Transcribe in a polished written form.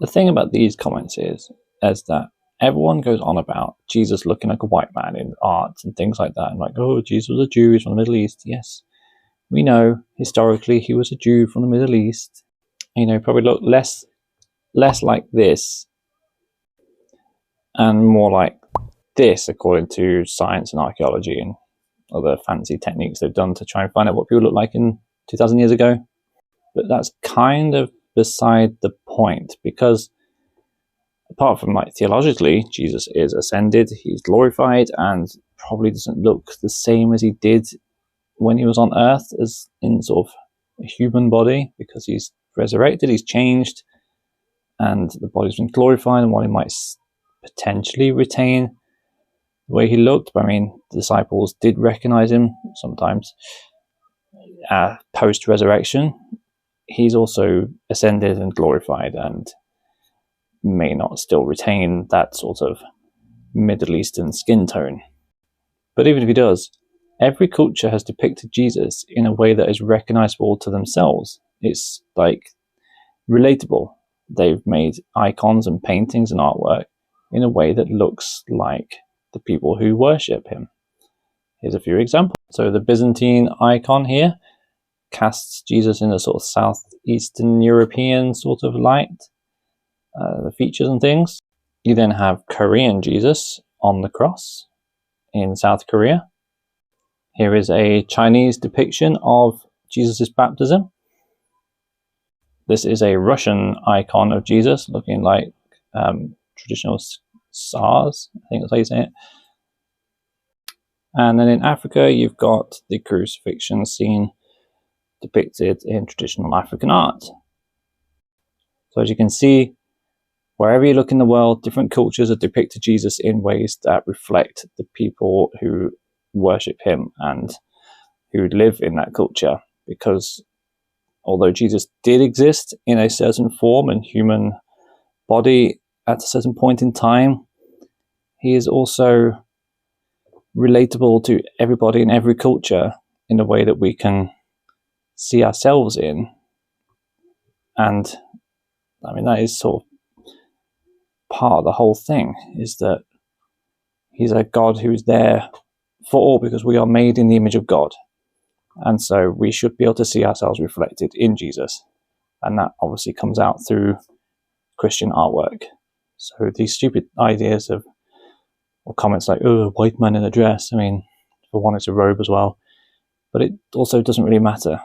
the thing about these comments is that everyone goes on about Jesus looking like a white man in art and things like that. And like, oh, Jesus was a Jew, he's from the Middle East. Yes, we know historically he was a Jew from the Middle East. You know, probably looked less like this and more like this, according to science and archaeology and other fancy techniques they've done to try and find out what people look like in 2,000 years ago. But that's kind of beside the point, because apart from like theologically, Jesus is ascended, he's glorified, and probably doesn't look the same as he did when he was on earth as in sort of a human body, because he's resurrected, he's changed, and the body's been glorified, and while he might potentially retain the way he looked, but I mean, the disciples did recognize him sometimes post-resurrection. He's also ascended and glorified and may not still retain that sort of Middle Eastern skin tone. But even if he does, every culture has depicted Jesus in a way that is recognizable to themselves. It's like relatable. They've made icons and paintings and artwork in a way that looks like the people who worship him. Here's a few examples. So the Byzantine icon here casts Jesus in a sort of southeastern European sort of light, the features and things. You then have Korean Jesus on the cross in South Korea. Here is a Chinese depiction of Jesus' baptism. This is a Russian icon of Jesus looking like traditional SARS, I think that's how you say it. And then in Africa, you've got the crucifixion scene depicted in traditional African art. So as you can see, wherever you look in the world, different cultures have depicted Jesus in ways that reflect the people who worship him and who live in that culture. Because although Jesus did exist in a certain form and human body at a certain point in time, he is also relatable to everybody in every culture in a way that we can see ourselves in. And I mean, that is sort of part of the whole thing, is that he's a God who is there for all, because we are made in the image of God. And so we should be able to see ourselves reflected in Jesus. And that obviously comes out through Christian artwork. So these stupid ideas of, or comments like, oh, white man in a dress, I mean, for one, it's a robe as well. But it also doesn't really matter,